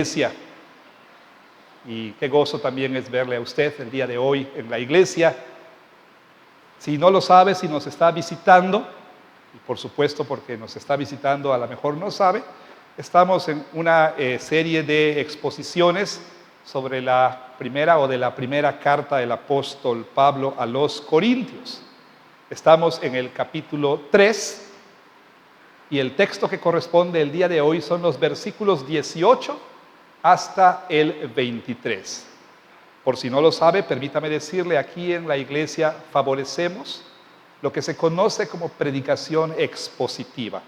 Iglesia. Y qué gozo también es verle a usted el día de hoy en la iglesia. Si no lo sabe, si nos está visitando, y por supuesto porque nos está visitando a lo mejor no sabe, estamos en una serie de exposiciones sobre la primera carta del apóstol Pablo a los Corintios. Estamos en el capítulo 3 y el texto que corresponde el día de hoy son los versículos 18 hasta el 23. Por si no lo sabe, permítame decirle, aquí en la iglesia favorecemos lo que se conoce como predicación expositiva.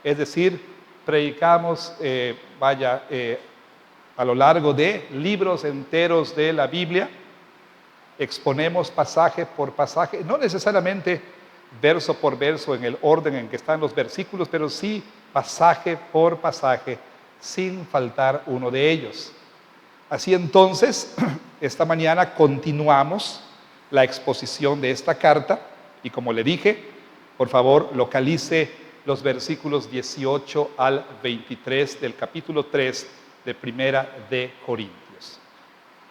Es decir, predicamos, a lo largo de libros enteros de la Biblia, exponemos pasaje por pasaje, no necesariamente verso por verso en el orden en que están los versículos, pero sí pasaje por pasaje, sin faltar uno de ellos. Así entonces, esta mañana continuamos la exposición de esta carta y como le dije, por favor localice los versículos 18 al 23 del capítulo 3 de Primera de Corintios.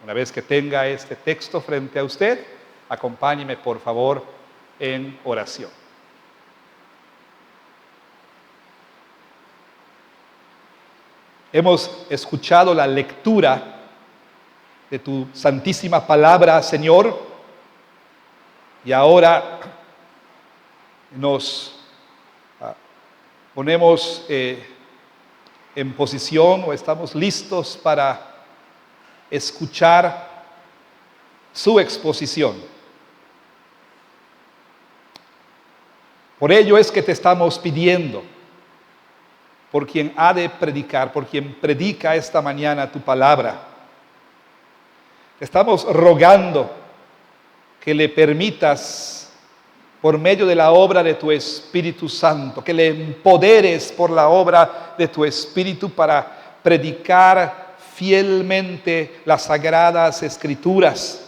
Una vez que tenga este texto frente a usted, acompáñeme por favor en oración. Hemos escuchado la lectura de tu santísima palabra, Señor, y ahora nos ponemos en posición o estamos listos para escuchar su exposición. Por ello es que te estamos pidiendo, por quien ha de predicar, por quien predica esta mañana tu palabra. Estamos rogando que le permitas, por medio de la obra de tu Espíritu Santo, que le empoderes por la obra de tu Espíritu para predicar fielmente las sagradas Escrituras.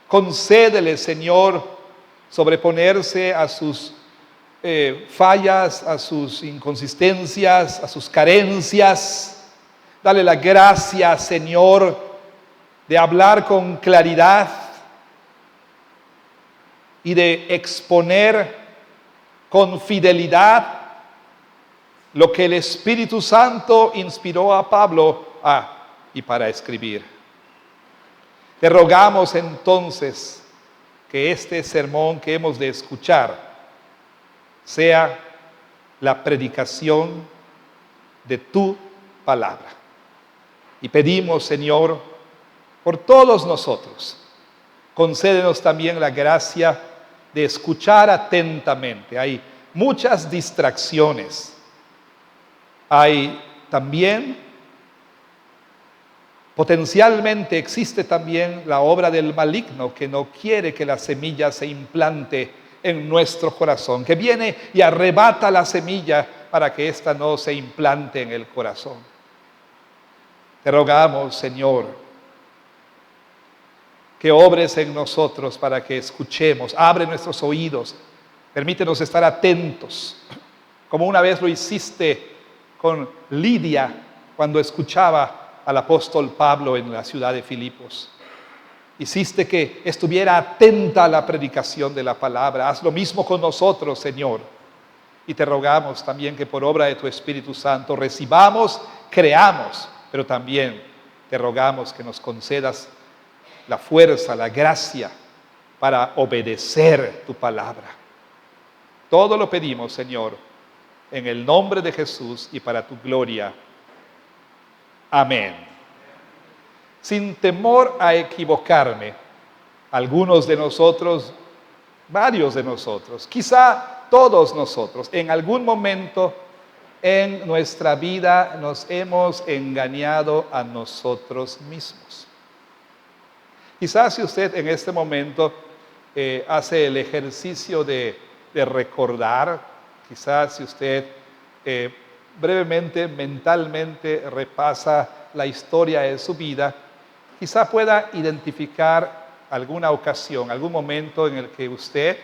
Concédele, Señor, sobreponerse a sus fallas, a sus inconsistencias, a sus carencias. Dale la gracia, Señor, de hablar con claridad y de exponer con fidelidad lo que el Espíritu Santo inspiró a Pablo y para escribir. Te rogamos entonces que este sermón que hemos de escuchar sea la predicación de tu palabra. Y pedimos, Señor, por todos nosotros, concédenos también la gracia de escuchar atentamente. Hay muchas distracciones. Hay también, potencialmente existe también la obra del maligno que no quiere que la semilla se implante en nuestro corazón, que viene y arrebata la semilla para que ésta no se implante en el corazón. Te rogamos, Señor, que obres en nosotros para que escuchemos. Abre nuestros oídos, permítenos estar atentos, como una vez lo hiciste con Lidia cuando escuchaba al apóstol Pablo en la ciudad de Filipos. Hiciste que estuviera atenta a la predicación de la palabra. Haz lo mismo con nosotros, Señor. Y te rogamos también que por obra de tu Espíritu Santo recibamos, creamos, pero también te rogamos que nos concedas la fuerza, la gracia para obedecer tu palabra. Todo lo pedimos, Señor, en el nombre de Jesús y para tu gloria. Amén. Sin temor a equivocarme, algunos de nosotros, varios de nosotros, quizá todos nosotros, en algún momento en nuestra vida nos hemos engañado a nosotros mismos. Quizás si usted en este momento hace el ejercicio de recordar, quizás si usted brevemente, mentalmente repasa la historia de su vida, quizá pueda identificar alguna ocasión, algún momento en el que usted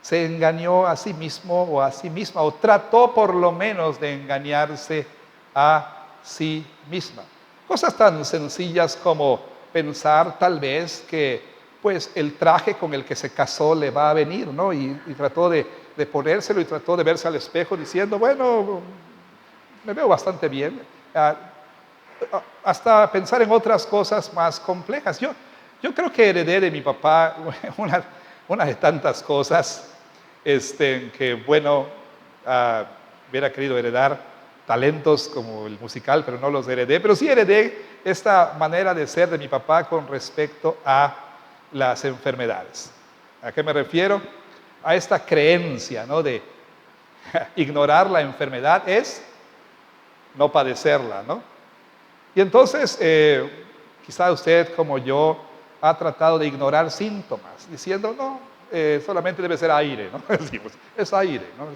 se engañó a sí mismo o a sí misma, o trató por lo menos de engañarse a sí misma. Cosas tan sencillas como pensar tal vez que pues el traje con el que se casó le va a venir, ¿no? Y trató de ponérselo y trató de verse al espejo diciendo, bueno, me veo bastante bien. Hasta pensar en otras cosas más complejas. Yo creo que heredé de mi papá una de tantas cosas que, bueno, hubiera querido heredar talentos como el musical, pero no los heredé. Pero sí heredé esta manera de ser de mi papá con respecto a las enfermedades. ¿A qué me refiero? A esta creencia, ¿no? De ignorar la enfermedad es no padecerla, ¿no? Y entonces, quizá usted como yo ha tratado de ignorar síntomas, diciendo, no, solamente debe ser aire, ¿no? Decimos, es aire, ¿no?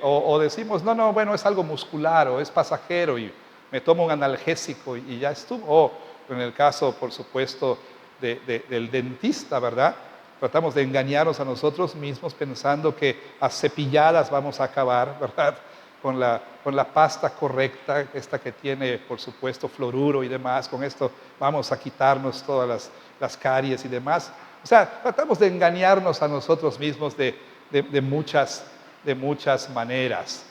O decimos, no, bueno, es algo muscular o es pasajero y me tomo un analgésico y ya estuvo. O en el caso, por supuesto, del dentista, ¿verdad? Tratamos de engañarnos a nosotros mismos pensando que a cepilladas vamos a acabar, ¿verdad? Con la pasta correcta, esta que tiene, por supuesto, fluoruro y demás. Con esto vamos a quitarnos todas las caries y demás. O sea, tratamos de engañarnos a nosotros mismos de muchas maneras.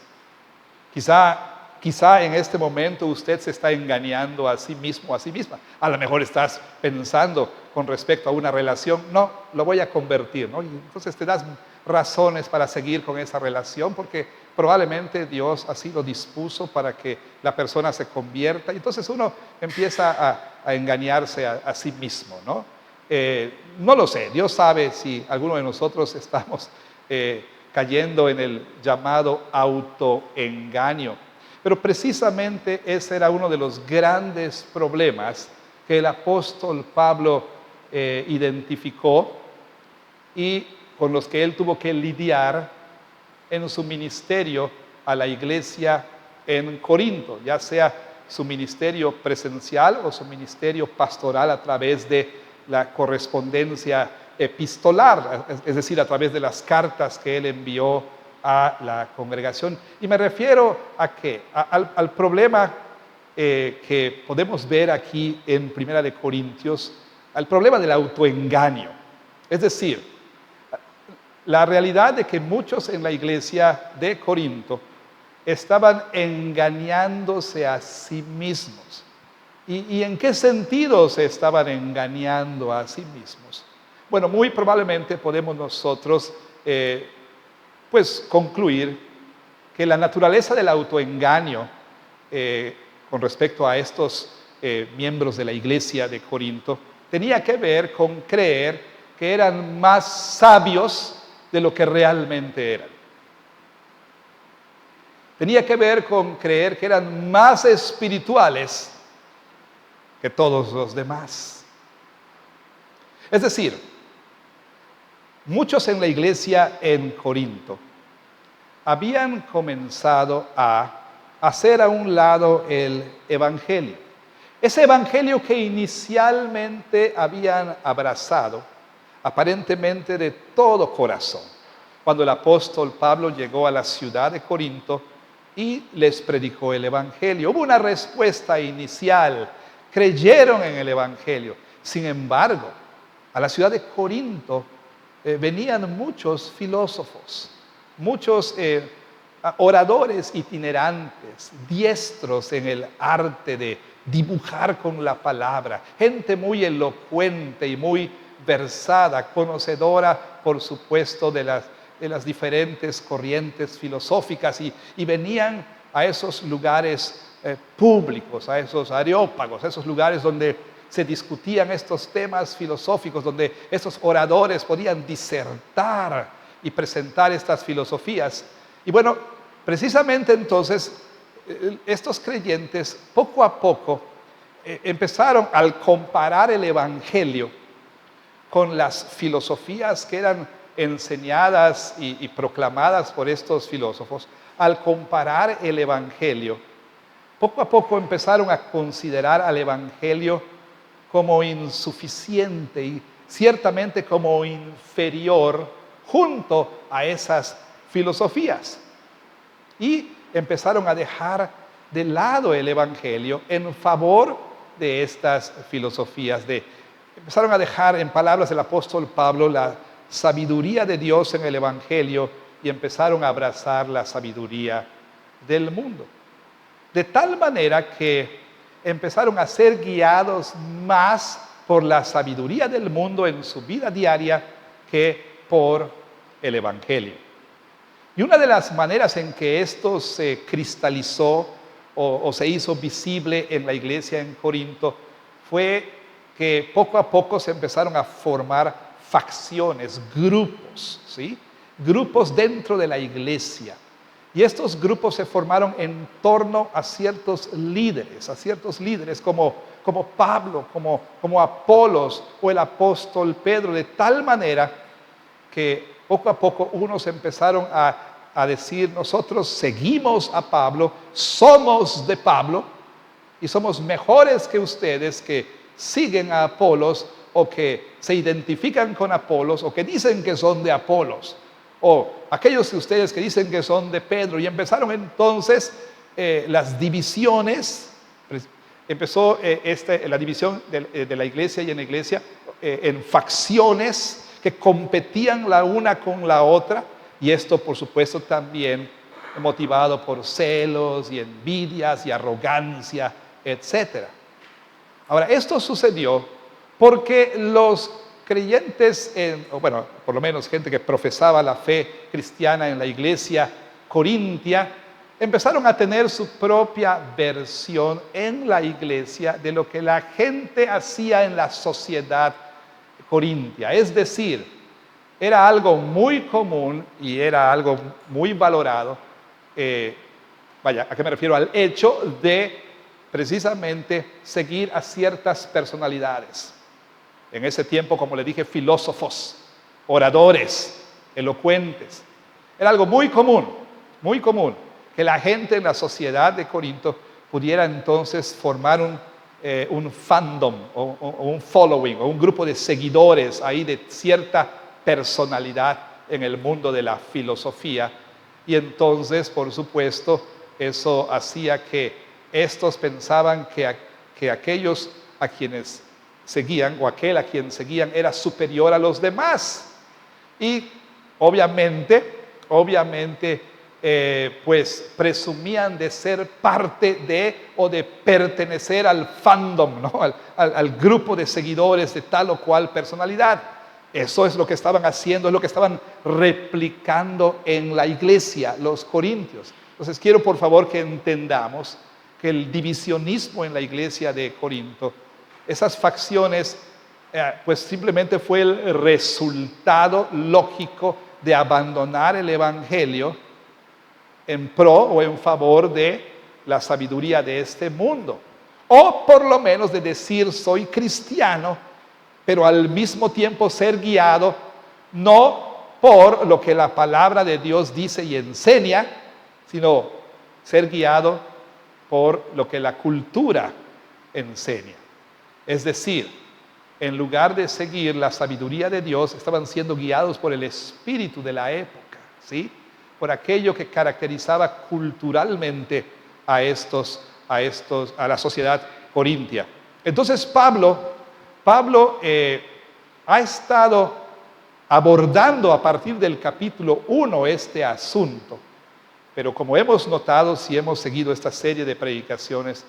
Quizá en este momento usted se está engañando a sí mismo, a sí misma. A lo mejor estás pensando con respecto a una relación, no, lo voy a convertir, ¿no? Y entonces te das razones para seguir con esa relación porque probablemente Dios así lo dispuso para que la persona se convierta. Y entonces uno empieza a engañarse a sí mismo, ¿no? No lo sé, Dios sabe si alguno de nosotros estamos cayendo en el llamado autoengaño. Pero precisamente ese era uno de los grandes problemas que el apóstol Pablo identificó y con los que él tuvo que lidiar en su ministerio a la iglesia en Corinto, ya sea su ministerio presencial o su ministerio pastoral a través de la correspondencia epistolar, es decir, a través de las cartas que él envió a la congregación. Y me refiero a qué? Al problema que podemos ver aquí en Primera de Corintios, al problema del autoengaño. Es decir, la realidad de que muchos en la iglesia de Corinto estaban engañándose a sí mismos. ¿Y en qué sentido se estaban engañando a sí mismos? Bueno, muy probablemente podemos nosotros pues concluir que la naturaleza del autoengaño con respecto a estos miembros de la iglesia de Corinto tenía que ver con creer que eran más sabios de lo que realmente eran. Tenía que ver con creer que eran más espirituales que todos los demás. Es decir, muchos en la iglesia en Corinto habían comenzado a hacer a un lado el evangelio. Ese evangelio que inicialmente habían abrazado, aparentemente de todo corazón, cuando el apóstol Pablo llegó a la ciudad de Corinto y les predicó el evangelio. Hubo una respuesta inicial, creyeron en el evangelio. Sin embargo, a la ciudad de Corinto venían muchos filósofos, muchos oradores itinerantes, diestros en el arte de dibujar con la palabra, gente muy elocuente y muy versada, conocedora, por supuesto, de las diferentes corrientes filosóficas y venían a esos lugares públicos, a esos areópagos, a esos lugares donde se discutían estos temas filosóficos, donde esos oradores podían disertar y presentar estas filosofías. Y bueno, precisamente entonces estos creyentes poco a poco empezaron al comparar el evangelio con las filosofías que eran enseñadas y proclamadas por estos filósofos. Al comparar el evangelio, poco a poco empezaron a considerar al evangelio como insuficiente y ciertamente como inferior junto a esas filosofías. Y empezaron a dejar de lado el Evangelio en favor de estas filosofías. Empezaron a dejar, en palabras del apóstol Pablo, la sabiduría de Dios en el Evangelio y empezaron a abrazar la sabiduría del mundo. De tal manera que empezaron a ser guiados más por la sabiduría del mundo en su vida diaria que por el Evangelio. Y una de las maneras en que esto se cristalizó o se hizo visible en la iglesia en Corinto fue que poco a poco se empezaron a formar facciones, grupos, ¿sí? Grupos dentro de la iglesia. Y estos grupos se formaron en torno a ciertos líderes como Pablo, como Apolos o el apóstol Pedro, de tal manera que poco a poco unos empezaron a decir: nosotros seguimos a Pablo, somos de Pablo y somos mejores que ustedes que siguen a Apolos o que se identifican con Apolos o que dicen que son de Apolos, o aquellos de ustedes que dicen que son de Pedro. Y empezaron entonces las divisiones. Empezó la división de la iglesia y en la iglesia en facciones que competían la una con la otra, y esto por supuesto también motivado por celos y envidias y arrogancia, etc. Ahora, esto sucedió porque los creyentes, o bueno, por lo menos gente que profesaba la fe cristiana en la iglesia corintia, empezaron a tener su propia versión en la iglesia de lo que la gente hacía en la sociedad corintia. Es decir, era algo muy común y era algo muy valorado. ¿A qué me refiero? Al hecho de precisamente seguir a ciertas personalidades. En ese tiempo, como le dije, filósofos, oradores, elocuentes. Era algo muy común que la gente en la sociedad de Corinto pudiera entonces formar un fandom o un following o un grupo de seguidores ahí de cierta personalidad en el mundo de la filosofía. Y entonces, por supuesto, eso hacía que estos pensaban que aquellos a quienes seguían o aquel a quien seguían era superior a los demás. Y obviamente, pues presumían de ser parte de o de pertenecer al fandom, ¿no? al grupo de seguidores de tal o cual personalidad. Eso es lo que estaban haciendo, es lo que estaban replicando en la iglesia, los corintios. Entonces quiero por favor que entendamos que el divisionismo en la iglesia de Corinto, esas facciones, pues simplemente fue el resultado lógico de abandonar el evangelio en pro o en favor de la sabiduría de este mundo, o por lo menos de decir soy cristiano, pero al mismo tiempo ser guiado no por lo que la palabra de Dios dice y enseña, sino ser guiado por lo que la cultura enseña. Es decir, en lugar de seguir la sabiduría de Dios, estaban siendo guiados por el espíritu de la época, ¿sí? Por aquello que caracterizaba culturalmente a la sociedad corintia. Entonces Pablo ha estado abordando a partir del capítulo 1 este asunto, pero como hemos notado si hemos seguido esta serie de predicaciones,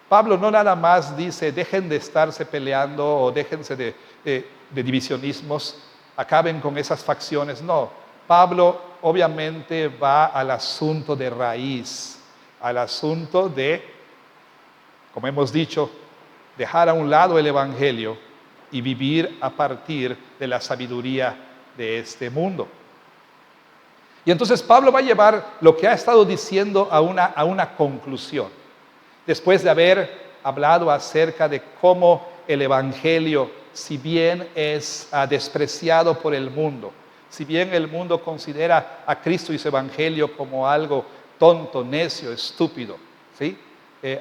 Pablo no nada más dice dejen de estarse peleando o déjense de divisionismos, acaben con esas facciones. No, Pablo obviamente va al asunto de raíz, al asunto de, como hemos dicho, dejar a un lado el evangelio y vivir a partir de la sabiduría de este mundo. Y entonces Pablo va a llevar lo que ha estado diciendo a una conclusión. Después de haber hablado acerca de cómo el evangelio, si bien es despreciado por el mundo, si bien el mundo considera a Cristo y su evangelio como algo tonto, necio, estúpido, ¿sí?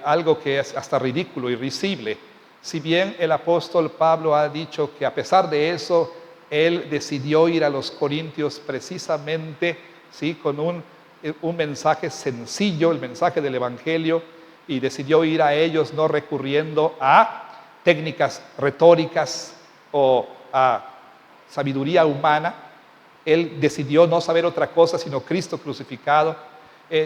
Algo que es hasta ridículo y risible, si bien el apóstol Pablo ha dicho que a pesar de eso, él decidió ir a los corintios precisamente, ¿sí? Con un mensaje sencillo, el mensaje del evangelio, y decidió ir a ellos no recurriendo a técnicas retóricas o a sabiduría humana. Él decidió no saber otra cosa sino Cristo crucificado.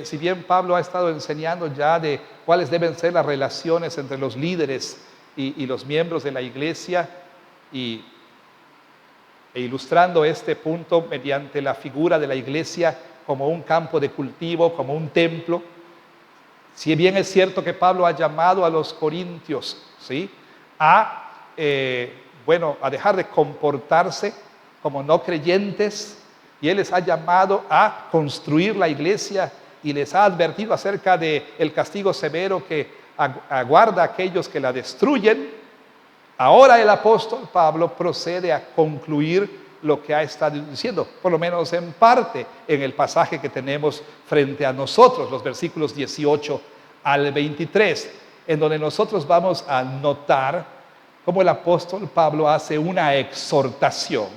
Si bien Pablo ha estado enseñando ya de cuáles deben ser las relaciones entre los líderes y los miembros de la iglesia, e ilustrando este punto mediante la figura de la iglesia como un campo de cultivo, como un templo. Si bien es cierto que Pablo ha llamado a los corintios, ¿sí?, a dejar de comportarse como no creyentes, y Él les ha llamado a construir la iglesia y les ha advertido acerca del castigo severo que aguarda a aquellos que la destruyen. Ahora el apóstol Pablo procede a concluir lo que ha estado diciendo, por lo menos en parte, en el pasaje que tenemos frente a nosotros, los versículos 18 al 23, en donde nosotros vamos a notar cómo el apóstol Pablo hace una exhortación,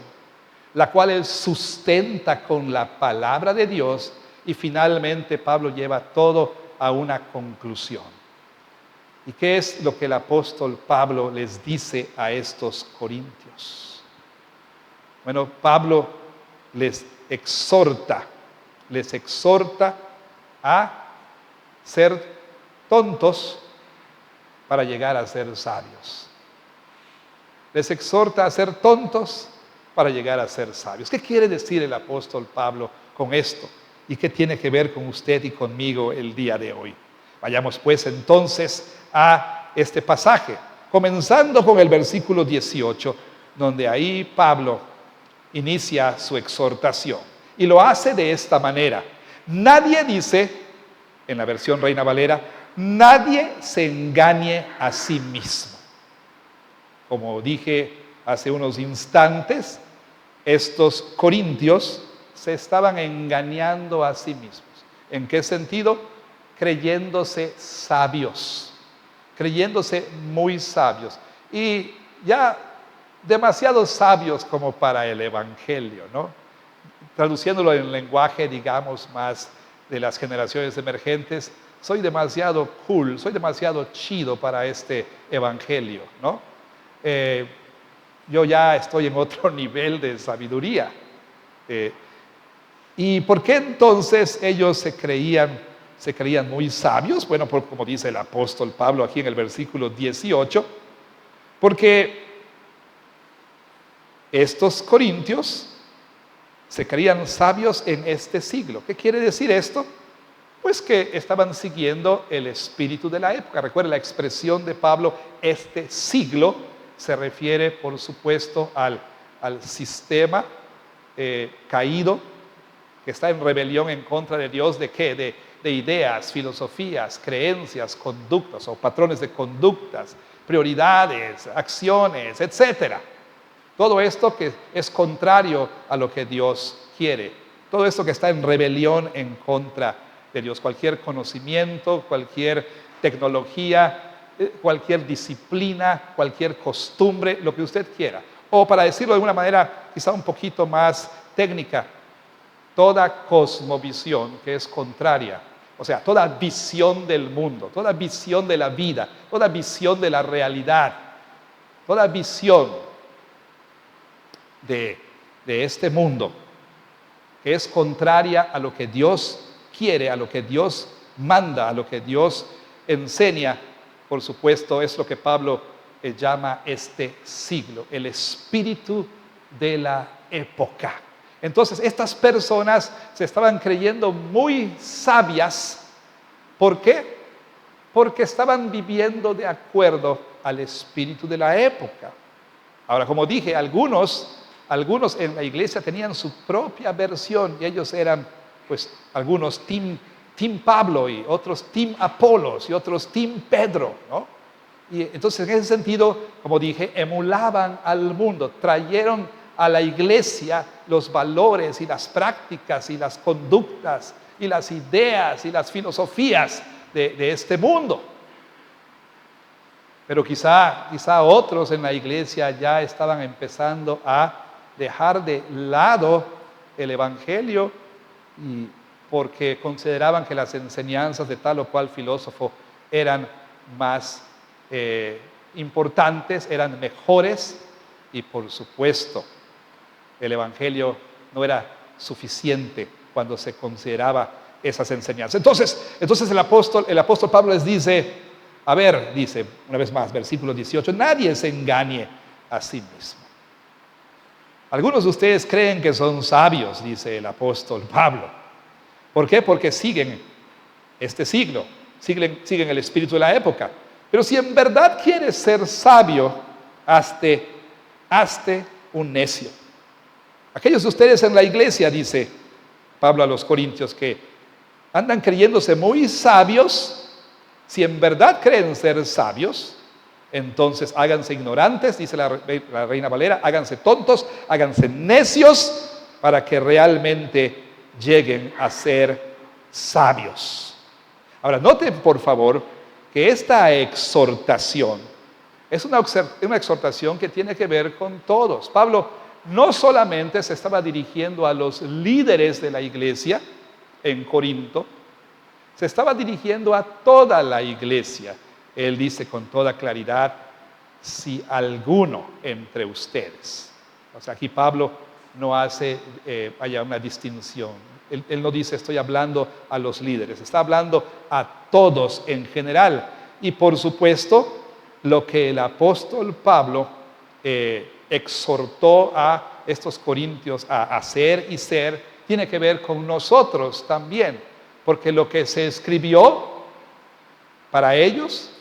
la cual él sustenta con la palabra de Dios, y finalmente Pablo lleva todo a una conclusión. ¿Y qué es lo que el apóstol Pablo les dice a estos corintios? Bueno, Pablo les exhorta a ser tontos para llegar a ser sabios. Les exhorta a ser tontos para llegar a ser sabios. ¿Qué quiere decir el apóstol Pablo con esto? ¿Y qué tiene que ver con usted y conmigo el día de hoy? Vayamos pues entonces a este pasaje, comenzando con el versículo 18, donde ahí Pablo inicia su exhortación. Y lo hace de esta manera. Nadie, dice, en la versión Reina Valera, nadie se engañe a sí mismo. Como dije hace unos instantes, estos corintios se estaban engañando a sí mismos. ¿En qué sentido? Creyéndose sabios, creyéndose muy sabios, y ya demasiado sabios como para el evangelio, ¿no? Traduciéndolo en lenguaje, digamos, más de las generaciones emergentes, soy demasiado cool, soy demasiado chido para este evangelio, ¿no? Yo ya estoy en otro nivel de sabiduría. ¿Y por qué entonces ellos se creían muy sabios? Bueno, como dice el apóstol Pablo aquí en el versículo 18, porque estos corintios se creían sabios en este siglo. ¿Qué quiere decir esto? Pues que estaban siguiendo el espíritu de la época. Recuerden, la expresión de Pablo, este siglo, se refiere, por supuesto, al sistema caído, que está en rebelión en contra de Dios. ¿De qué? De ideas, filosofías, creencias, conductas o patrones de conductas, prioridades, acciones, etcétera. Todo esto que es contrario a lo que Dios quiere. Todo esto que está en rebelión en contra de Dios. Cualquier conocimiento, cualquier tecnología, cualquier disciplina, cualquier costumbre, lo que usted quiera. O para decirlo de una manera quizá un poquito más técnica, toda cosmovisión que es contraria, o sea, toda visión del mundo, toda visión de la vida, toda visión de la realidad, toda visión de este mundo que es contraria a lo que Dios quiere, a lo que Dios manda, a lo que Dios enseña, por supuesto, es lo que Pablo llama este siglo, el espíritu de la época. Entonces, estas personas se estaban creyendo muy sabias. ¿Por qué? Porque estaban viviendo de acuerdo al espíritu de la época. Ahora, como dije, algunos en la iglesia tenían su propia versión, y ellos eran, pues, algunos team Pablo, y otros team Apolos, y otros team Pedro, ¿no? Y entonces, en ese sentido, como dije, emulaban al mundo, trajeron a la iglesia los valores y las prácticas y las conductas y las ideas y las filosofías de este mundo. Pero quizá otros en la iglesia ya estaban empezando a dejar de lado el evangelio, y porque consideraban que las enseñanzas de tal o cual filósofo eran más importantes, eran mejores, y por supuesto, el Evangelio no era suficiente cuando se consideraba esas enseñanzas. Entonces el apóstol Pablo les dice, a ver, dice una vez más, versículo 18, nadie se engañe a sí mismo. Algunos de ustedes creen que son sabios, dice el apóstol Pablo. ¿Por qué? Porque siguen este siglo, siguen el espíritu de la época. Pero si en verdad quieres ser sabio, hazte un necio. Aquellos de ustedes en la iglesia, dice Pablo a los corintios, que andan creyéndose muy sabios, si en verdad creen ser sabios, entonces háganse ignorantes, dice la Reina Valera, háganse tontos, háganse necios, para que realmente lleguen a ser sabios. Ahora, noten por favor que esta exhortación es una exhortación que tiene que ver con todos. Pablo no solamente se estaba dirigiendo a los líderes de la iglesia en Corinto, se estaba dirigiendo a toda la iglesia. Él dice con toda claridad, si alguno entre ustedes. O sea, aquí Pablo no hace haya una distinción. Él no dice estoy hablando a los líderes, está hablando a todos en general. Y por supuesto, lo que el apóstol Pablo exhortó a estos corintios a hacer y ser, tiene que ver con nosotros también, porque lo que se escribió para ellos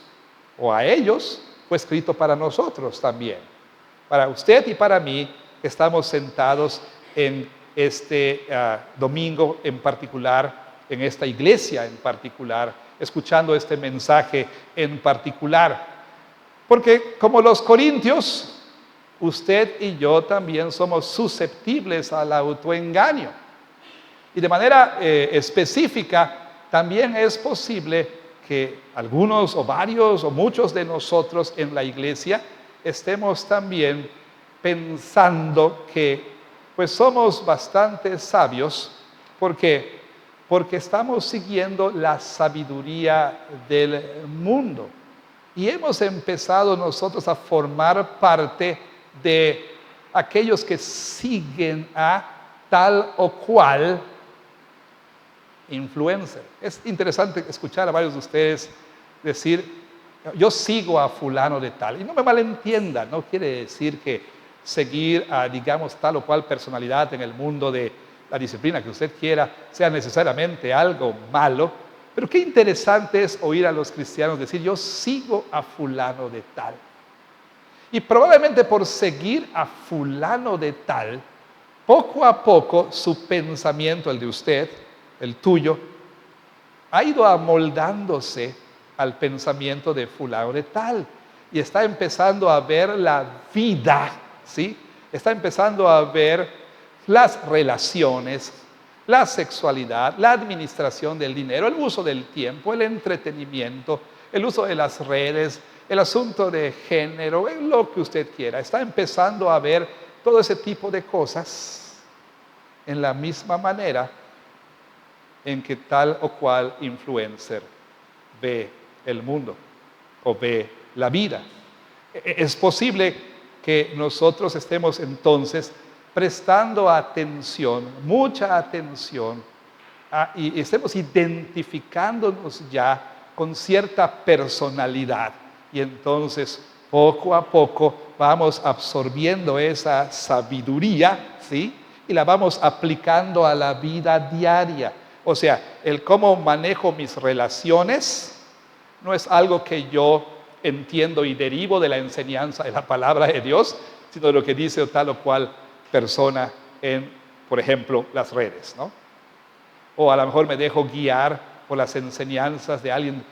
o a ellos fue escrito para nosotros también, para usted y para mí, que estamos sentados en este domingo en particular, en esta iglesia en particular, escuchando este mensaje en particular. Porque como los corintios, usted y yo también somos susceptibles al autoengaño. Y de manera específica, también es posible que algunos o varios o muchos de nosotros en la iglesia estemos también pensando que pues somos bastante sabios. ¿Por qué? Porque estamos siguiendo la sabiduría del mundo. Y hemos empezado nosotros a formar parte de aquellos que siguen a tal o cual influencer. Es interesante escuchar a varios de ustedes decir, yo sigo a fulano de tal. Y no me malentienda, no quiere decir que seguir a, digamos, tal o cual personalidad en el mundo de la disciplina que usted quiera sea necesariamente algo malo. Pero qué interesante es oír a los cristianos decir, yo sigo a fulano de tal. Y probablemente por seguir a fulano de tal, poco a poco su pensamiento, el de usted, el tuyo, ha ido amoldándose al pensamiento de fulano de tal. Y está empezando a ver la vida, ¿sí? Está empezando a ver las relaciones, la sexualidad, la administración del dinero, el uso del tiempo, el entretenimiento, el uso de las redes, el asunto de género, lo que usted quiera. Está empezando a ver todo ese tipo de cosas en la misma manera en que tal o cual influencer ve el mundo o ve la vida. Es posible que nosotros estemos entonces prestando atención, mucha atención, y estemos identificándonos ya con cierta personalidad. Y entonces, poco a poco, vamos absorbiendo esa sabiduría, ¿sí? Y la vamos aplicando a la vida diaria. O sea, el cómo manejo mis relaciones no es algo que yo entiendo y derivo de la enseñanza de la palabra de Dios, sino de lo que dice tal o cual persona en, por ejemplo, las redes, ¿no? O a lo mejor me dejo guiar por las enseñanzas de alguien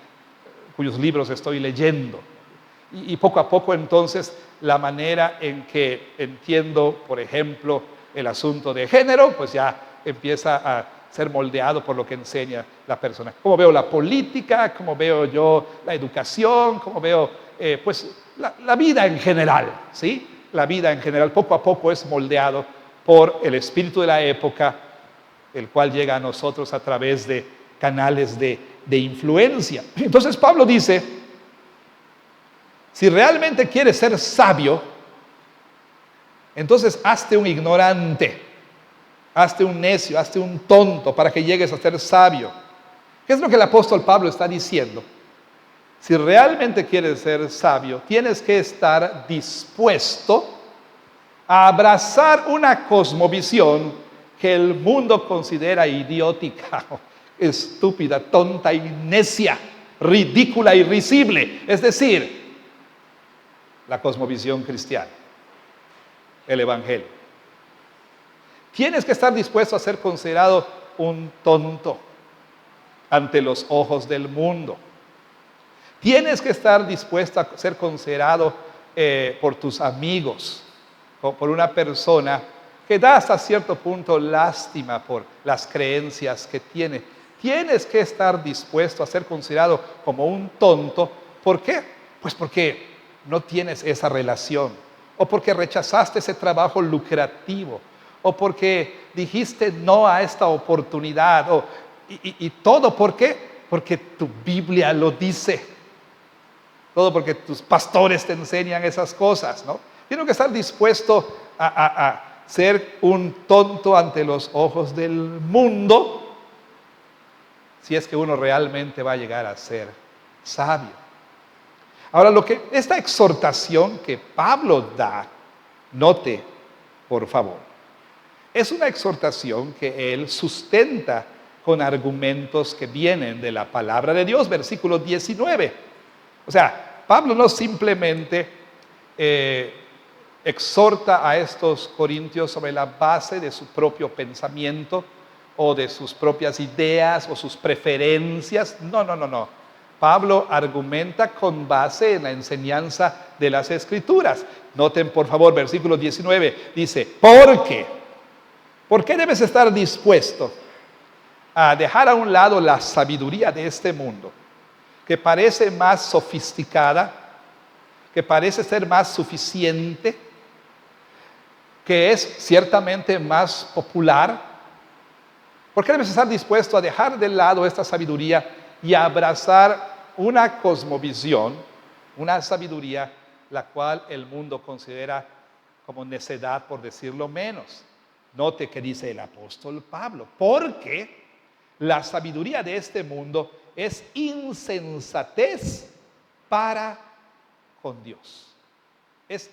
cuyos libros estoy leyendo. Y poco a poco entonces la manera en que entiendo, por ejemplo, el asunto de género, pues ya empieza a ser moldeado por lo que enseña la persona. Cómo veo la política, cómo veo yo la educación, cómo veo pues la vida en general, ¿sí? La vida en general poco a poco es moldeado por el espíritu de la época, el cual llega a nosotros a través de canales de de influencia. Entonces Pablo dice, si realmente quieres ser sabio, entonces hazte un ignorante, hazte un necio, hazte un tonto para que llegues a ser sabio. ¿Qué es lo que el apóstol Pablo está diciendo? Si realmente quieres ser sabio, tienes que estar dispuesto a abrazar una cosmovisión que el mundo considera idiótica, estúpida, tonta y necia, ridícula y risible. Es decir, la cosmovisión cristiana, el evangelio. Tienes que estar dispuesto a ser considerado un tonto ante los ojos del mundo. Tienes que estar dispuesto a ser considerado por tus amigos o por una persona que da hasta cierto punto lástima por las creencias que tiene. Tienes que estar dispuesto a ser considerado como un tonto. ¿Por qué? Pues porque no tienes esa relación, o porque rechazaste ese trabajo lucrativo, o porque dijiste no a esta oportunidad, y todo. ¿Por qué? Porque tu Biblia lo dice. Todo porque tus pastores te enseñan esas cosas, ¿no? Tienes que estar dispuesto a ser un tonto ante los ojos del mundo, si es que uno realmente va a llegar a ser sabio. Ahora, esta exhortación que Pablo da, note, por favor, es una exhortación que él sustenta con argumentos que vienen de la palabra de Dios, versículo 19. O sea, Pablo no simplemente exhorta a estos corintios sobre la base de su propio pensamiento o de sus propias ideas o sus preferencias. No. Pablo argumenta con base en la enseñanza de las Escrituras. Noten, por favor, versículo 19. Dice, ¿por qué? ¿Por qué debes estar dispuesto a dejar a un lado la sabiduría de este mundo, que parece más sofisticada, que parece ser más suficiente, que es ciertamente más popular? ¿Por qué debes estar dispuesto a dejar de lado esta sabiduría y a abrazar una cosmovisión, una sabiduría la cual el mundo considera como necedad, por decirlo menos? Note que dice el apóstol Pablo, porque la sabiduría de este mundo es insensatez para con Dios. Es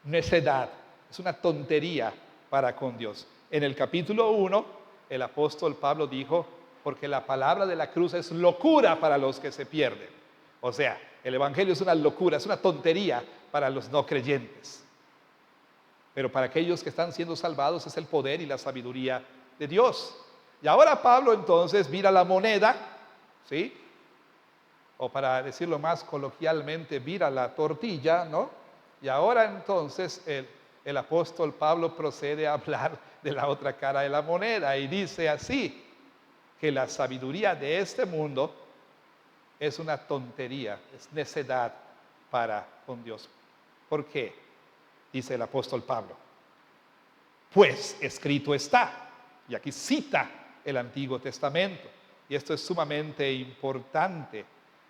necedad, es una tontería para con Dios. En el capítulo 1, el apóstol Pablo dijo, porque la palabra de la cruz es locura para los que se pierden. O sea, el evangelio es una locura, es una tontería para los no creyentes. Pero para aquellos que están siendo salvados es el poder y la sabiduría de Dios. Y ahora Pablo entonces vira la moneda, ¿sí? O para decirlo más coloquialmente, vira la tortilla, ¿no? Y ahora entonces el apóstol Pablo procede a hablar de la otra cara de la moneda y dice así, que la sabiduría de este mundo es una tontería, es necedad para con Dios. ¿Por qué? Dice el apóstol Pablo, pues escrito está, y aquí cita el Antiguo Testamento, y esto es sumamente importante.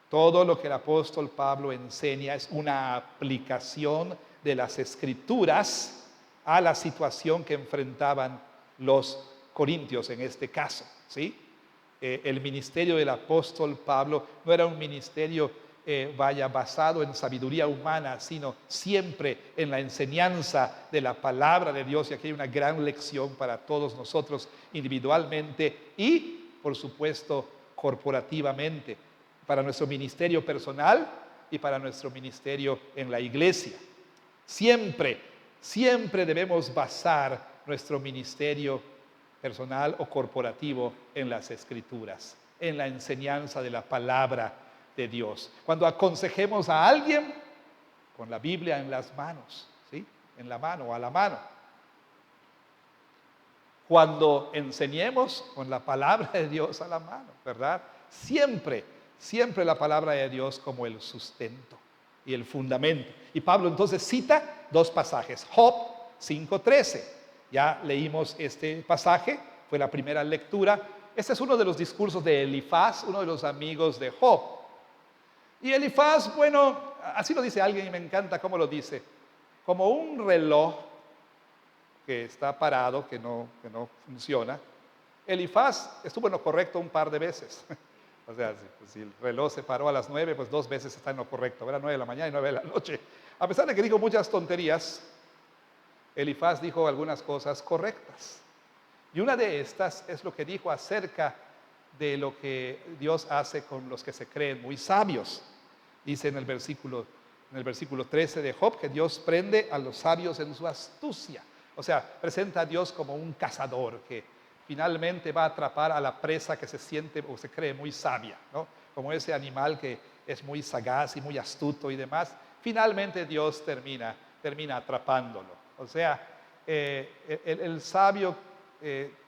Todo lo que el apóstol Pablo enseña es una aplicación de las Escrituras a la situación que enfrentaban los corintios en este caso, ¿sí? El ministerio del apóstol Pablo no era un ministerio basado en sabiduría humana, sino siempre en la enseñanza de la palabra de Dios. Y aquí hay una gran lección para todos nosotros individualmente y, por supuesto, corporativamente, para nuestro ministerio personal y para nuestro ministerio en la iglesia. Siempre debemos basar nuestro ministerio personal o corporativo en las Escrituras, en la enseñanza de la palabra de Dios. Cuando aconsejemos a alguien, con la Biblia en las manos, ¿sí? En la mano o a la mano. Cuando enseñemos, con la palabra de Dios a la mano, ¿verdad? Siempre la palabra de Dios como el sustento y el fundamento. Y Pablo entonces cita dos pasajes. Job 5:13. Ya leímos este pasaje, fue la primera lectura. este es uno de los discursos de Elifaz, uno de los amigos de Job. Y Elifaz, bueno, así lo dice alguien y me encanta cómo lo dice, como un reloj que está parado, que no funciona. Elifaz estuvo en lo correcto un par de veces. O sea, si el reloj se paró a las 9, pues 2 veces está en lo correcto. Era 9 de la mañana y 9 de la noche. A pesar de que dijo muchas tonterías, Elifaz dijo algunas cosas correctas. Y una de estas es lo que dijo acerca de lo que Dios hace con los que se creen muy sabios. Dice en el versículo 13 de Job que Dios prende a los sabios en su astucia. O sea, presenta a Dios como un cazador que finalmente va a atrapar a la presa que se siente o se cree muy sabia, ¿no? Como ese animal que es muy sagaz y muy astuto y demás. Finalmente Dios termina atrapándolo. O sea, el sabio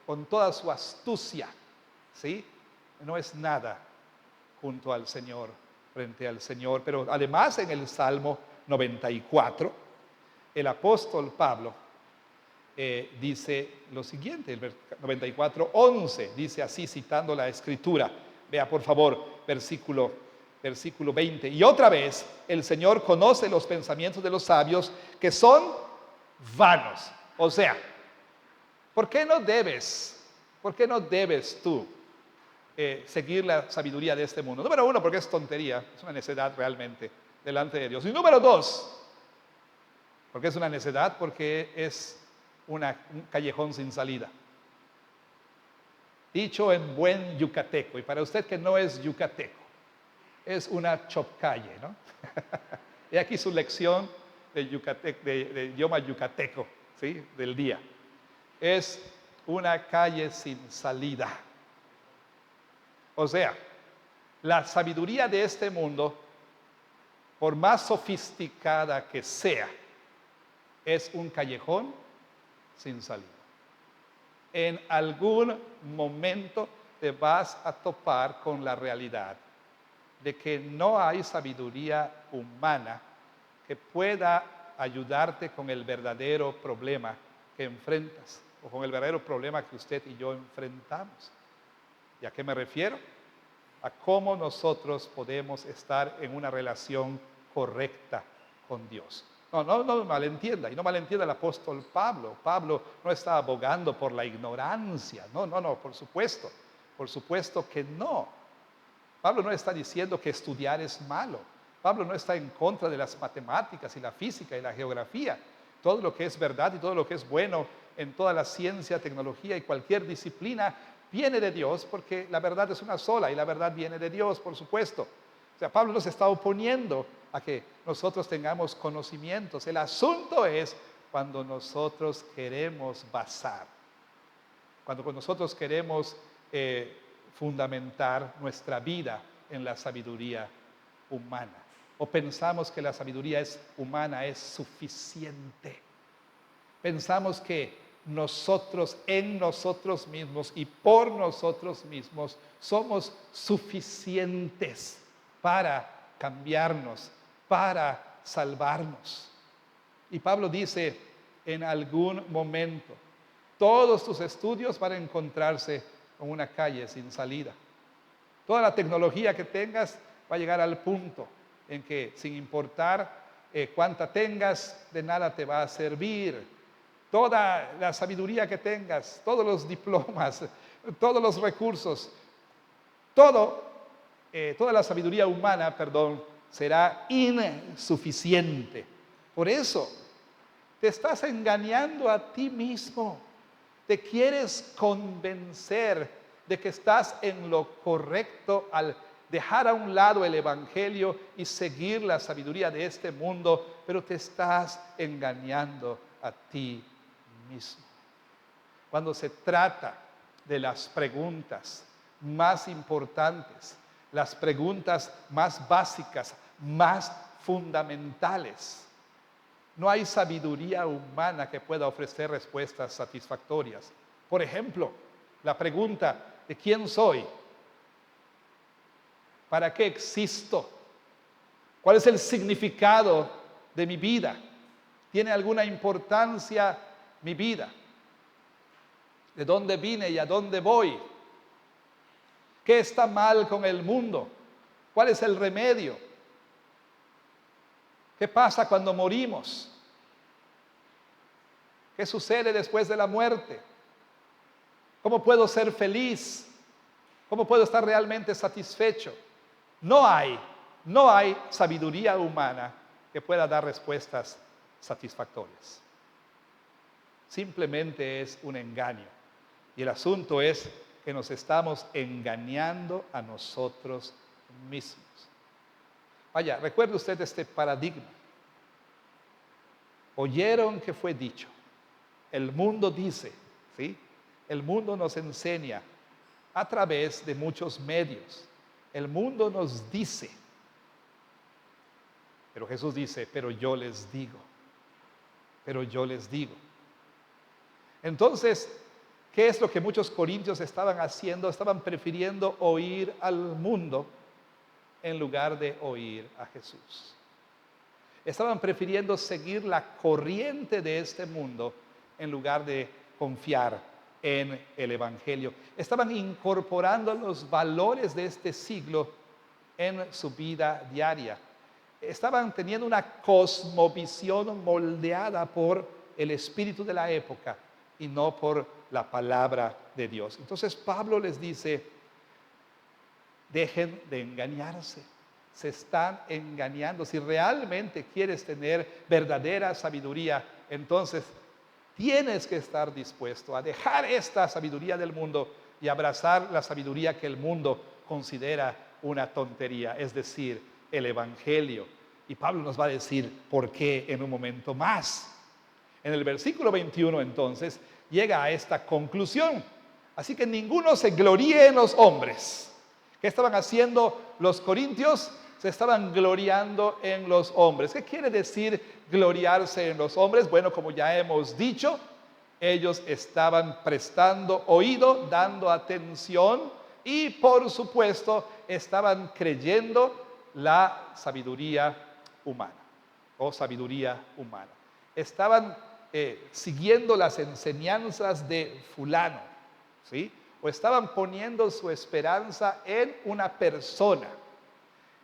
con toda su astucia, ¿sí? No es nada junto al Señor, frente al Señor. Pero además en el Salmo 94, el apóstol Pablo dice lo siguiente, el 94:11, dice así citando la Escritura. Vea por favor, versículo 20. Y otra vez, el Señor conoce los pensamientos de los sabios que son vanos. O sea, ¿por qué no debes tú seguir la sabiduría de este mundo? Número uno, porque es tontería, es una necedad realmente delante de Dios. Y número dos, porque es una necedad, porque es un callejón sin salida. Dicho en buen yucateco, y para usted que no es yucateco, es una chopcalle, ¿no? Y aquí su lección de idioma yucateco, ¿sí? Del día. Es una calle sin salida. O sea, la sabiduría de este mundo, por más sofisticada que sea, es un callejón sin salida. En algún momento te vas a topar con la realidad de que no hay sabiduría humana que pueda ayudarte con el verdadero problema que enfrentas o con el verdadero problema que usted y yo enfrentamos. ¿Y a qué me refiero? A cómo nosotros podemos estar en una relación correcta con Dios. No malentienda, y no malentienda el apóstol Pablo. Pablo no está abogando por la ignorancia. No, por supuesto que no. Pablo no está diciendo que estudiar es malo. Pablo no está en contra de las matemáticas y la física y la geografía. Todo lo que es verdad y todo lo que es bueno en toda la ciencia, tecnología y cualquier disciplina viene de Dios, porque la verdad es una sola y la verdad viene de Dios, por supuesto. O sea, Pablo no se está oponiendo a que nosotros tengamos conocimientos. El asunto es cuando nosotros queremos basar, cuando nosotros queremos fundamentar nuestra vida en la sabiduría humana, o pensamos que la sabiduría humana es suficiente. Pensamos que nosotros, en nosotros mismos y por nosotros mismos, somos suficientes para cambiarnos, para salvarnos. Y Pablo dice, en algún momento, todos tus estudios van a encontrarse con una calle sin salida. Toda la tecnología que tengas va a llegar al punto en que, sin importar cuánta tengas, de nada te va a servir. Toda la sabiduría que tengas, todos los diplomas, todos los recursos, toda la sabiduría humana, será insuficiente. Por eso, te estás engañando a ti mismo. Te quieres convencer de que estás en lo correcto al dejar a un lado el evangelio y seguir la sabiduría de este mundo, pero te estás engañando a ti mismo. Cuando se trata de las preguntas más importantes, las preguntas más básicas, más fundamentales, no hay sabiduría humana que pueda ofrecer respuestas satisfactorias. Por ejemplo, la pregunta de quién soy, para qué existo, cuál es el significado de mi vida, ¿tiene alguna importancia mi vida? ¿De dónde vine y a dónde voy? ¿Qué está mal con el mundo? ¿Cuál es el remedio? ¿Qué pasa cuando morimos? ¿Qué sucede después de la muerte? ¿Cómo puedo ser feliz? ¿Cómo puedo estar realmente satisfecho? No hay sabiduría humana que pueda dar respuestas satisfactorias. Simplemente es un engaño. Y el asunto es que nos estamos engañando a nosotros mismos. Vaya, recuerde usted este paradigma. Oyeron que fue dicho. El mundo dice, ¿sí? El mundo nos enseña a través de muchos medios. El mundo nos dice. Pero Jesús dice, pero yo les digo. Pero yo les digo. Entonces, ¿qué es lo que muchos corintios estaban haciendo? Estaban prefiriendo oír al mundo en lugar de oír a Jesús. Estaban prefiriendo seguir la corriente de este mundo en lugar de confiar en el Evangelio. Estaban incorporando los valores de este siglo en su vida diaria. Estaban teniendo una cosmovisión moldeada por el espíritu de la época y no por la palabra de Dios. Entonces Pablo les dice, dejen de engañarse. Se están engañando. Si realmente quieres tener verdadera sabiduría, entonces tienes que estar dispuesto a dejar esta sabiduría del mundo y abrazar la sabiduría que el mundo considera una tontería, es decir, el Evangelio. Y Pablo nos va a decir por qué en un momento más. En el versículo 21 entonces llega a esta conclusión. Así que ninguno se gloríe en los hombres. ¿Qué estaban haciendo los corintios? Se estaban gloriando en los hombres. ¿Qué quiere decir gloriarse en los hombres? Bueno, como ya hemos dicho, ellos estaban prestando oído, dando atención y por supuesto estaban creyendo la sabiduría humana o sabiduría humana. Estaban siguiendo las enseñanzas de fulano, ¿sí? O estaban poniendo su esperanza en una persona.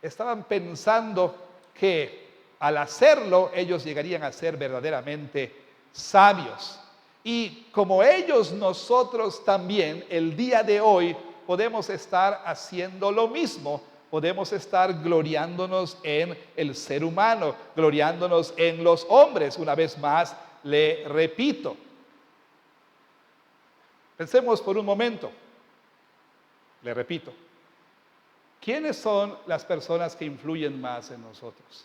Estaban pensando que al hacerlo ellos llegarían a ser verdaderamente sabios. Y como ellos, nosotros también el día de hoy podemos estar haciendo lo mismo. Podemos estar gloriándonos en el ser humano, gloriándonos en los hombres. Una vez más, le repito. Pensemos por un momento. Le repito. ¿Quiénes son las personas que influyen más en nosotros?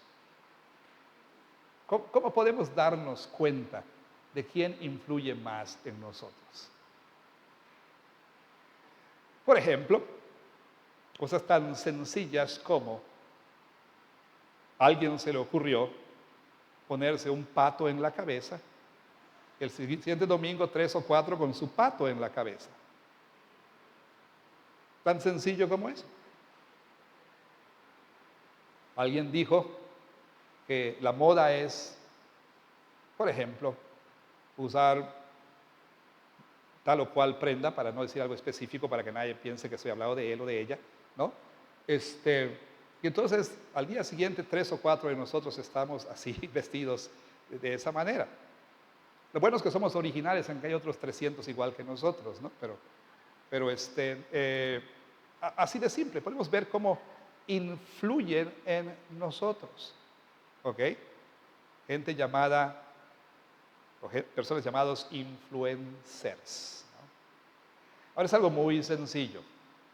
¿Cómo podemos darnos cuenta de quién influye más en nosotros? Por ejemplo, cosas tan sencillas como a alguien se le ocurrió ponerse un pato en la cabeza, el siguiente domingo 3 o 4 con su pato en la cabeza. Tan sencillo como eso. Alguien dijo que la moda es, por ejemplo, usar tal o cual prenda, para no decir algo específico, para que nadie piense que estoy hablando de él o de ella, ¿no? Y entonces, al día siguiente, 3 o 4 de nosotros estamos así, vestidos de esa manera. Lo bueno es que somos originales, aunque hay otros 300 igual que nosotros, ¿no? Pero así de simple, podemos ver cómo influyen en nosotros, ¿ok? Gente llamada, personas llamadas influencers, ¿no? Ahora es algo muy sencillo.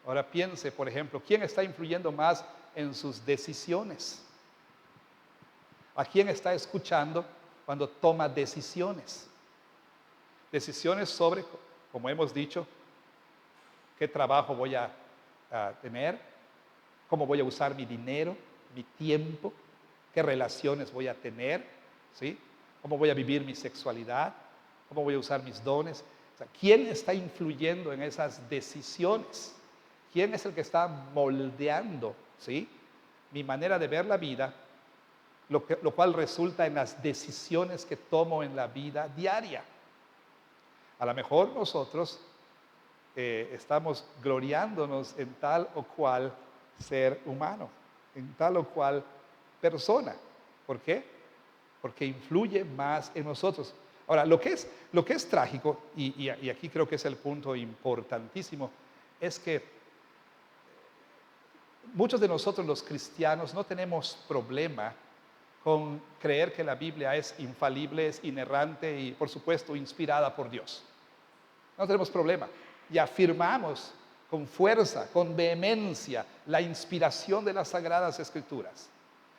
Ahora piense, por ejemplo, ¿quién está influyendo más en sus decisiones? ¿A quién está escuchando cuando toma decisiones? Decisiones sobre, como hemos dicho, qué trabajo voy a tener, cómo voy a usar mi dinero, mi tiempo, qué relaciones voy a tener, ¿sí? Cómo voy a vivir mi sexualidad, cómo voy a usar mis dones. O sea, ¿quién está influyendo en esas decisiones? ¿Quién es el que está moldeando, ¿sí?, mi manera de ver la vida, lo cual resulta en las decisiones que tomo en la vida diaria? A lo mejor nosotros estamos gloriándonos en tal o cual ser humano, en tal o cual persona. ¿Por qué? Porque influye más en nosotros. Ahora, lo que es trágico, y aquí creo que es el punto importantísimo, es que muchos de nosotros los cristianos no tenemos problema con creer que la Biblia es infalible, es inerrante y, por supuesto, inspirada por Dios. No tenemos problema. Y afirmamos con fuerza, con vehemencia, la inspiración de las Sagradas Escrituras.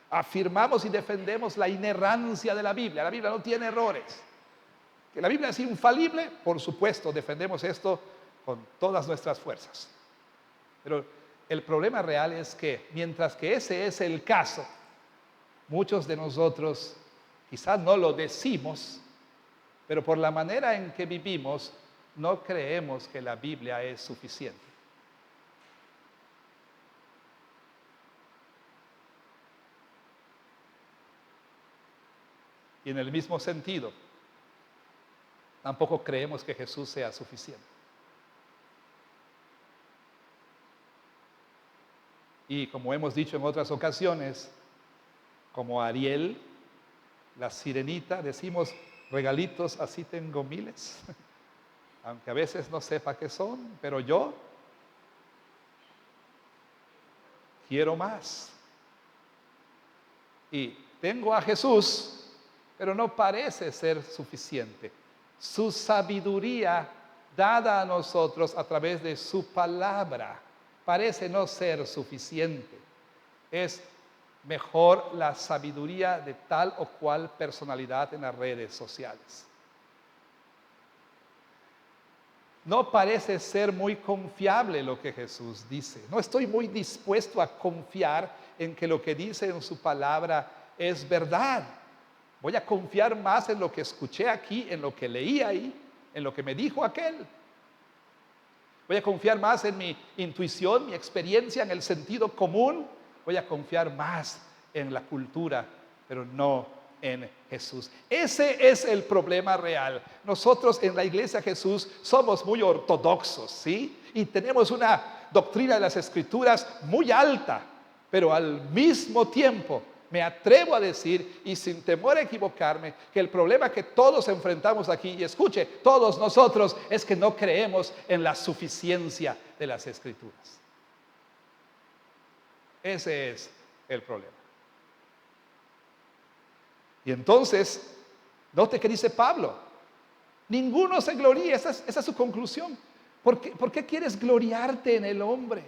Afirmamos y defendemos la inerrancia de la Biblia. La Biblia no tiene errores. Que la Biblia es infalible, por supuesto, defendemos esto con todas nuestras fuerzas. Pero el problema real es que, mientras que ese es el caso, muchos de nosotros quizás no lo decimos, pero por la manera en que vivimos, no creemos que la Biblia es suficiente. Y en el mismo sentido, tampoco creemos que Jesús sea suficiente. Y como hemos dicho en otras ocasiones, como Ariel, la sirenita, decimos regalitos, así tengo miles, aunque a veces no sepa qué son, pero yo quiero más. Y tengo a Jesús, pero no parece ser suficiente. Su sabiduría dada a nosotros a través de su palabra parece no ser suficiente. Es mejor la sabiduría de tal o cual personalidad en las redes sociales. No parece ser muy confiable lo que Jesús dice. No estoy muy dispuesto a confiar en que lo que dice en su palabra es verdad. Voy a confiar más en lo que escuché aquí, en lo que leí ahí, en lo que me dijo aquel. Voy a confiar más en mi intuición, mi experiencia, en el sentido común. Voy a confiar más en la cultura, pero no en Jesús. Ese es el problema real. Nosotros en la Iglesia Jesús somos muy ortodoxos, ¿sí? Y tenemos una doctrina de las Escrituras muy alta, pero al mismo tiempo me atrevo a decir, y sin temor a equivocarme, que el problema que todos enfrentamos aquí, y escuche, todos nosotros, es que no creemos en la suficiencia de las Escrituras. Ese es el problema. Y entonces, note que dice Pablo, ninguno se gloríe, esa es su conclusión. ¿Por qué quieres gloriarte en el hombre?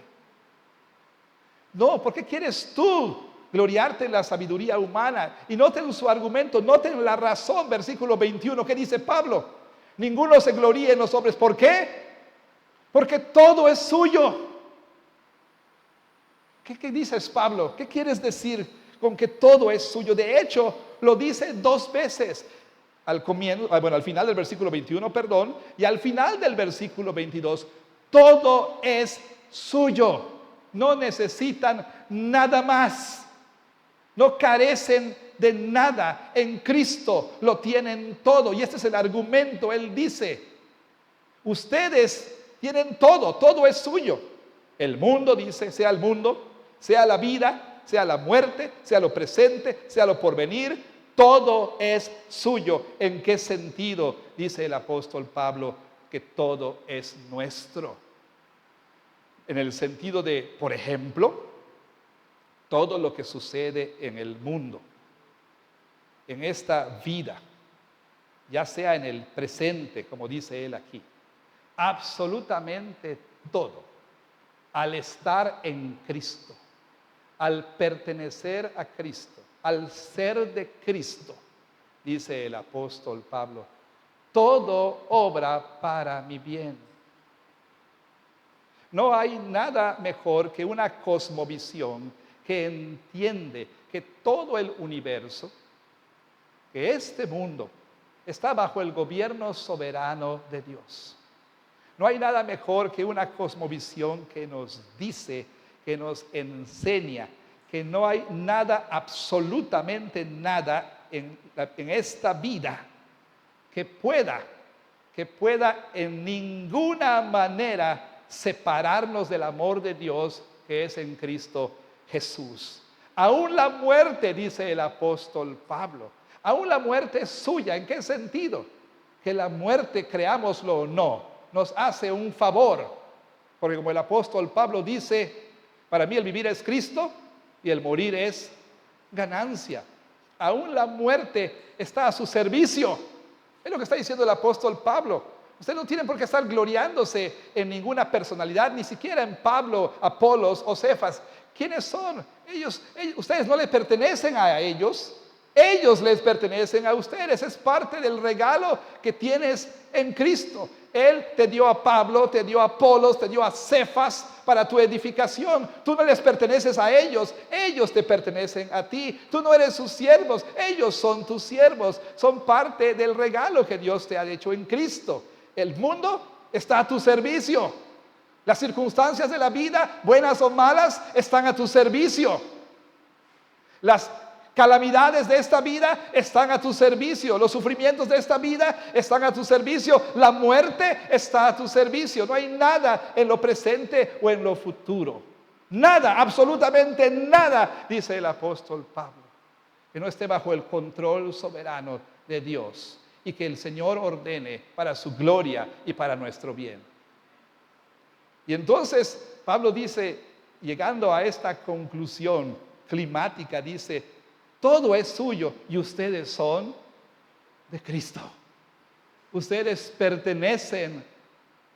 No, ¿por qué quieres tú gloriarte en la sabiduría humana? Y noten su argumento, noten la razón, versículo 21, ¿qué dice Pablo? Ninguno se gloríe en los hombres. ¿Por qué? Porque todo es suyo. ¿Qué dices, Pablo? ¿Qué quieres decir con que todo es suyo? De hecho, lo dice 2 veces. Al final del versículo 21, y al final del versículo 22, todo es suyo. No necesitan nada más. No carecen de nada. En Cristo lo tienen todo. Y este es el argumento. Él dice, ustedes tienen todo, todo es suyo. El mundo, dice, sea el mundo, sea la vida, sea la muerte, sea lo presente, sea lo porvenir, todo es suyo. ¿En qué sentido? Dice el apóstol Pablo, que todo es nuestro. En el sentido de, por ejemplo, todo lo que sucede en el mundo, en esta vida, ya sea en el presente, como dice él aquí, absolutamente todo, al estar en Cristo, al pertenecer a Cristo, al ser de Cristo, dice el apóstol Pablo, todo obra para mi bien. No hay nada mejor que una cosmovisión que entiende que todo el universo, que este mundo, está bajo el gobierno soberano de Dios. No hay nada mejor que una cosmovisión que nos dice, que nos enseña, que no hay nada, absolutamente nada en esta vida que pueda que pueda en ninguna manera separarnos del amor de Dios que es en Cristo Jesús. Aún la muerte, dice el apóstol Pablo, aún la muerte es suya. ¿En qué sentido? Que la muerte, creámoslo o no, nos hace un favor. Porque como el apóstol Pablo dice, para mí el vivir es Cristo y el morir es ganancia. Aún la muerte está a su servicio. Es lo que está diciendo el apóstol Pablo. Ustedes no tienen por qué estar gloriándose en ninguna personalidad, ni siquiera en Pablo, Apolos o Cefas. ¿Quiénes son? Ustedes no les pertenecen a ellos. Ellos les pertenecen a ustedes. Es parte del regalo que tienes en Cristo. Él te dio a Pablo, te dio a Apolos, te dio a Cefas para tu edificación. Tú no les perteneces a ellos, ellos te pertenecen a ti. Tú no eres sus siervos, ellos son tus siervos. Son parte del regalo que Dios te ha hecho en Cristo. El mundo está a tu servicio. Las circunstancias de la vida, buenas o malas, están a tu servicio. Las calamidades de esta vida están a tu servicio. Los sufrimientos de esta vida están a tu servicio. La muerte está a tu servicio. No hay nada en lo presente o en lo futuro. Nada, absolutamente nada, dice el apóstol Pablo, que no esté bajo el control soberano de Dios y que el Señor ordene para su gloria y para nuestro bien. Y entonces Pablo dice, llegando a esta conclusión climática, dice: todo es suyo y ustedes son de Cristo. Ustedes pertenecen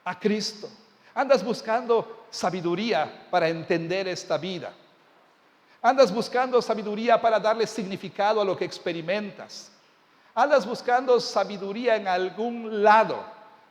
a Cristo. Andas buscando sabiduría para entender esta vida. Andas buscando sabiduría para darle significado a lo que experimentas. Andas buscando sabiduría en algún lado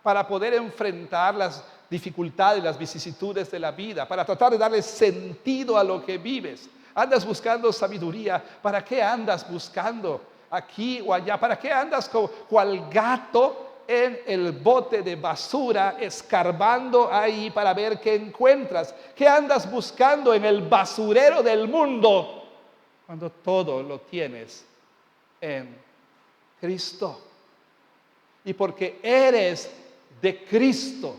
para poder enfrentar las dificultades, las vicisitudes de la vida, para tratar de darle sentido a lo que vives. Andas buscando sabiduría. ¿Para qué andas buscando aquí o allá? ¿Para qué andas cual gato en el bote de basura, escarbando ahí para ver qué encuentras? ¿Qué andas buscando en el basurero del mundo cuando todo lo tienes en Cristo? Y porque eres de Cristo,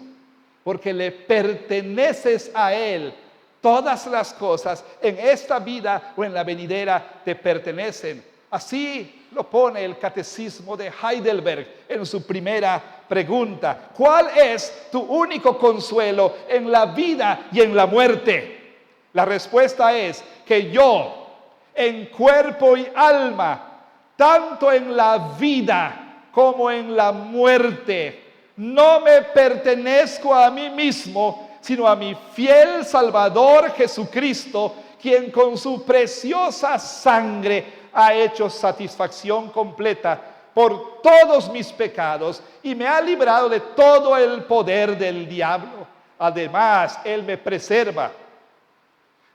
porque le perteneces a Él, todas las cosas en esta vida o en la venidera te pertenecen. Así lo pone el Catecismo de Heidelberg en su primera pregunta. ¿Cuál es tu único consuelo en la vida y en la muerte? La respuesta es que yo, en cuerpo y alma, tanto en la vida como en la muerte, no me pertenezco a mí mismo, sino a mi fiel Salvador Jesucristo, quien con su preciosa sangre ha hecho satisfacción completa por todos mis pecados y me ha librado de todo el poder del diablo. Además, Él me preserva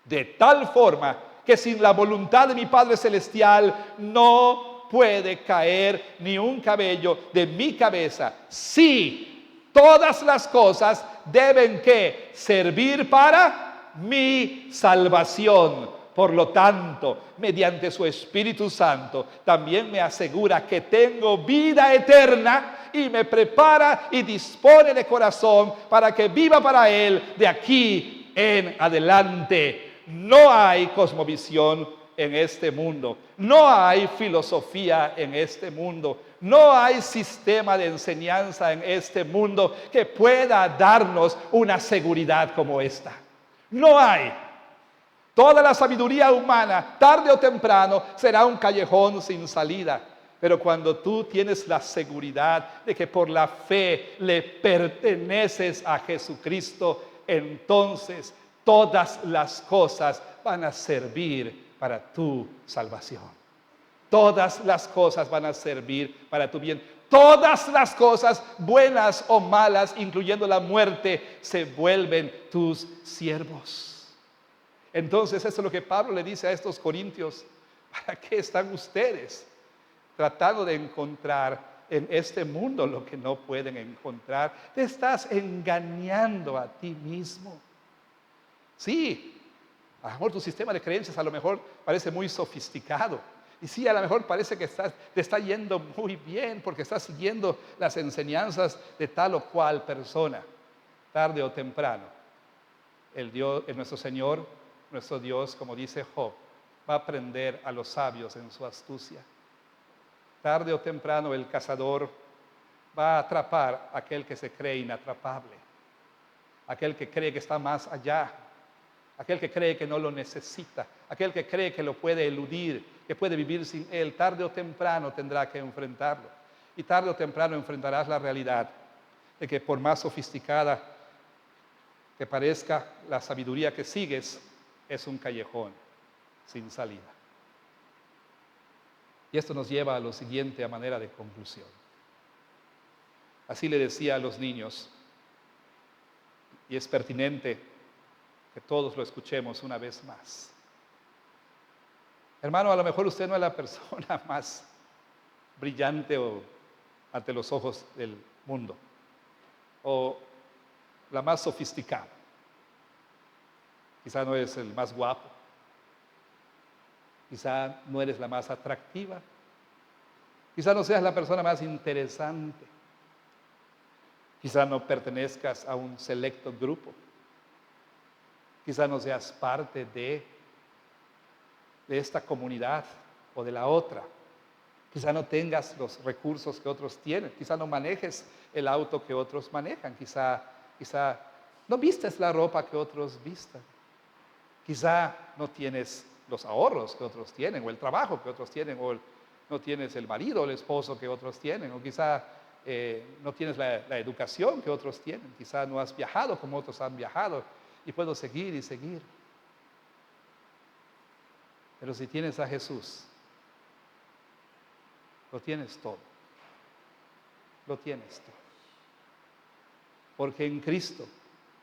de tal forma que sin la voluntad de mi Padre Celestial no puede caer ni un cabello de mi cabeza. Sí, todas las cosas deben que servir para mi salvación. Por lo tanto, mediante su Espíritu Santo, también me asegura que tengo vida eterna y me prepara y dispone de corazón para que viva para Él de aquí en adelante. No hay cosmovisión en este mundo, no hay filosofía en este mundo, no hay sistema de enseñanza en este mundo que pueda darnos una seguridad como esta. No hay. Toda la sabiduría humana, tarde o temprano, será un callejón sin salida. Pero cuando tú tienes la seguridad de que por la fe le perteneces a Jesucristo, entonces todas las cosas van a servir para tu salvación. Todas las cosas van a servir para tu bien. Todas las cosas, buenas o malas, incluyendo la muerte, se vuelven tus siervos. Entonces, eso es lo que Pablo le dice a estos corintios. ¿Para qué están ustedes tratando de encontrar en este mundo lo que no pueden encontrar? Te estás engañando a ti mismo. Sí, a lo mejor tu sistema de creencias a lo mejor parece muy sofisticado, Y sí, a lo mejor parece que te está yendo muy bien porque estás siguiendo las enseñanzas de tal o cual persona. Tarde o temprano, nuestro Señor, nuestro Dios, como dice Job, va a prender a los sabios en su astucia. Tarde o temprano el cazador va a atrapar a aquel que se cree inatrapable, aquel que cree que está más allá, aquel que cree que no lo necesita, aquel que cree que lo puede eludir, que puede vivir sin él. Tarde o temprano tendrá que enfrentarlo. Y tarde o temprano enfrentarás la realidad de que por más sofisticada que parezca la sabiduría que sigues, es un callejón sin salida. Y esto nos lleva a lo siguiente a manera de conclusión. Así le decía a los niños, y es pertinente que todos lo escuchemos una vez más. Hermano, a lo mejor usted no es la persona más brillante o ante los ojos del mundo, o la más sofisticada. Quizá no eres el más guapo, quizá no eres la más atractiva, quizá no seas la persona más interesante, quizá no pertenezcas a un selecto grupo, quizá no seas parte de esta comunidad o de la otra, quizá no tengas los recursos que otros tienen, quizá no manejes el auto que otros manejan, quizá no vistes la ropa que otros vistan, quizá no tienes los ahorros que otros tienen, o el trabajo que otros tienen, o no tienes el marido o el esposo que otros tienen, o quizá no tienes la educación que otros tienen, quizá no has viajado como otros han viajado, y puedo seguir y seguir. Pero si tienes a Jesús, lo tienes todo. Lo tienes todo. Porque en Cristo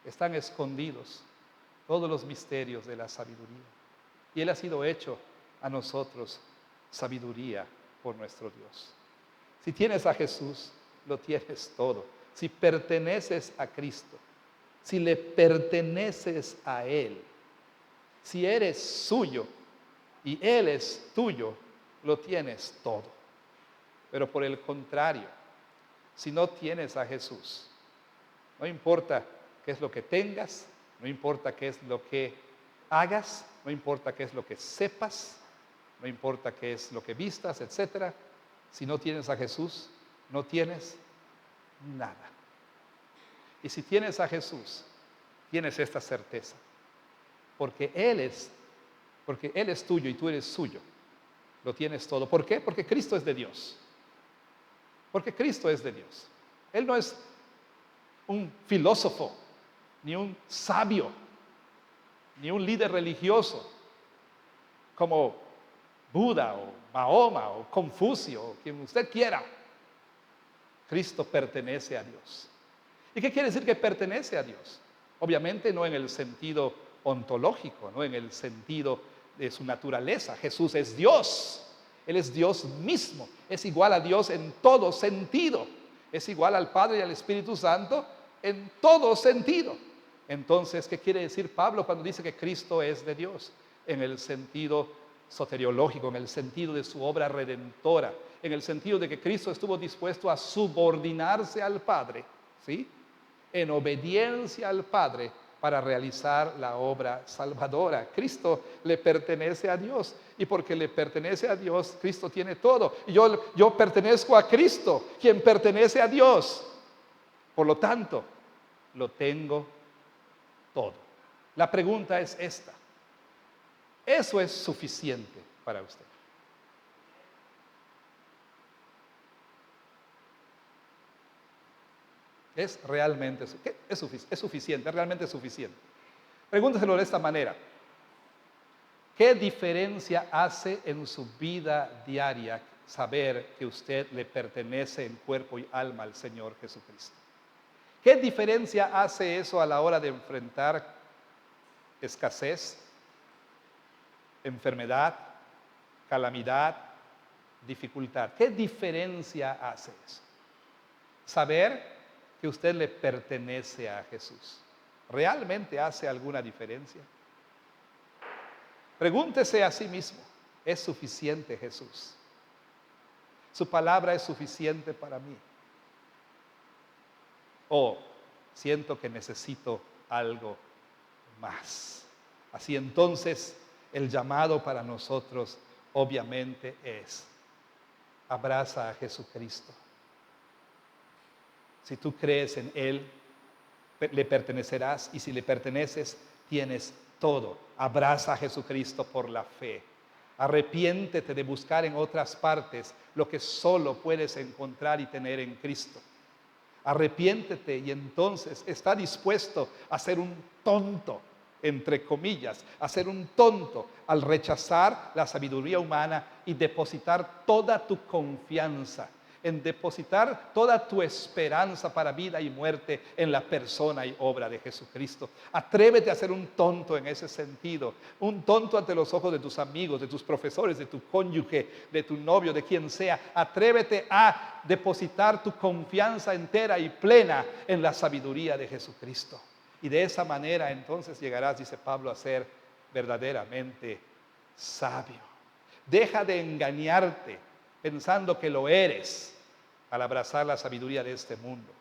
están escondidos todos los misterios de la sabiduría. Y Él ha sido hecho a nosotros sabiduría por nuestro Dios. Si tienes a Jesús, lo tienes todo. Si perteneces a Cristo, si le perteneces a Él, si eres suyo y Él es tuyo, lo tienes todo. Pero por el contrario, si no tienes a Jesús, no importa qué es lo que tengas, no importa qué es lo que hagas, no importa qué es lo que sepas, no importa qué es lo que vistas, etc. Si no tienes a Jesús, no tienes nada. Y si tienes a Jesús, tienes esta certeza, porque Él es tuyo y tú eres suyo, lo tienes todo. ¿Por qué? Porque Cristo es de Dios. Porque Cristo es de Dios. Él no es un filósofo, ni un sabio, ni un líder religioso, como Buda o Mahoma o Confucio, o quien usted quiera. Cristo pertenece a Dios. ¿Y qué quiere decir que pertenece a Dios? Obviamente no en el sentido ontológico, no en el sentido de su naturaleza. Jesús es Dios. Él es Dios mismo. Es igual a Dios en todo sentido. Es igual al Padre y al Espíritu Santo en todo sentido. Entonces, ¿qué quiere decir Pablo cuando dice que Cristo es de Dios? En el sentido soteriológico, en el sentido de su obra redentora, en el sentido de que Cristo estuvo dispuesto a subordinarse al Padre, ¿sí? En obediencia al Padre para realizar la obra salvadora. Cristo le pertenece a Dios, y porque le pertenece a Dios, Cristo tiene todo. Y yo pertenezco a Cristo, quien pertenece a Dios. Por lo tanto, lo tengo todo. La pregunta es esta: ¿eso es suficiente para usted? ¿Es realmente es suficiente? ¿Es realmente suficiente? Pregúnteselo de esta manera: ¿qué diferencia hace en su vida diaria saber que usted le pertenece en cuerpo y alma al Señor Jesucristo? ¿Qué diferencia hace eso a la hora de enfrentar escasez, enfermedad, calamidad, dificultad? ¿Qué diferencia hace eso? Saber que usted le pertenece a Jesús, ¿realmente hace alguna diferencia? Pregúntese a sí mismo: es suficiente, Jesús. Su palabra es suficiente para mí. O siento que necesito algo más. Así entonces, el llamado para nosotros obviamente es: abraza a Jesucristo. Si tú crees en Él, le pertenecerás, y si le perteneces, tienes todo. Abraza a Jesucristo por la fe. Arrepiéntete de buscar en otras partes lo que solo puedes encontrar y tener en Cristo. Arrepiéntete y entonces está dispuesto a ser un tonto, entre comillas, a ser un tonto al rechazar la sabiduría humana y depositar toda tu confianza, en depositar toda tu esperanza para vida y muerte en la persona y obra de Jesucristo. Atrévete a ser un tonto en ese sentido, un tonto ante los ojos de tus amigos, de tus profesores, de tu cónyuge, de tu novio, de quien sea. Atrévete a depositar tu confianza entera y plena en la sabiduría de Jesucristo. Y de esa manera entonces llegarás, dice Pablo, a ser verdaderamente sabio. Deja de engañarte pensando que lo eres al abrazar la sabiduría de este mundo,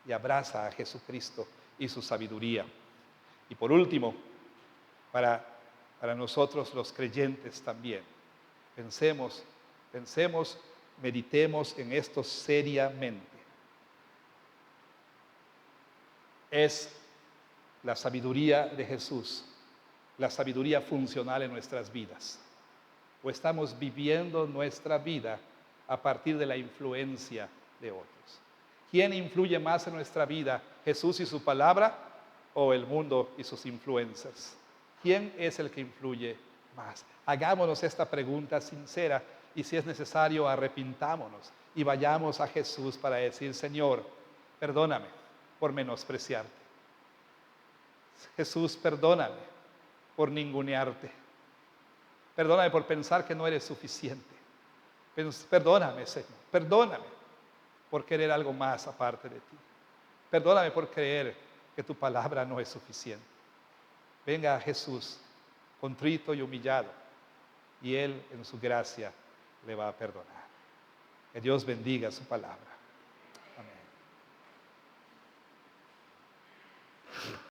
y abraza a Jesucristo y su sabiduría. Y por último, para nosotros los creyentes también, pensemos, meditemos en esto seriamente. Es la sabiduría de Jesús, la sabiduría funcional en nuestras vidas, o estamos viviendo nuestra vida a partir de la influencia de otros. ¿Quién influye más en nuestra vida? ¿Jesús y su palabra o el mundo y sus influencias? ¿Quién es el que influye más? Hagámonos esta pregunta sincera, y si es necesario, arrepintámonos y vayamos a Jesús para decir: Señor, perdóname por menospreciarte. Jesús, perdóname por ningunearte. Perdóname por pensar que no eres suficiente. Perdóname, Señor. Perdóname por querer algo más aparte de ti. Perdóname por creer que tu palabra no es suficiente. Venga a Jesús contrito y humillado, y Él en su gracia le va a perdonar. Que Dios bendiga su palabra.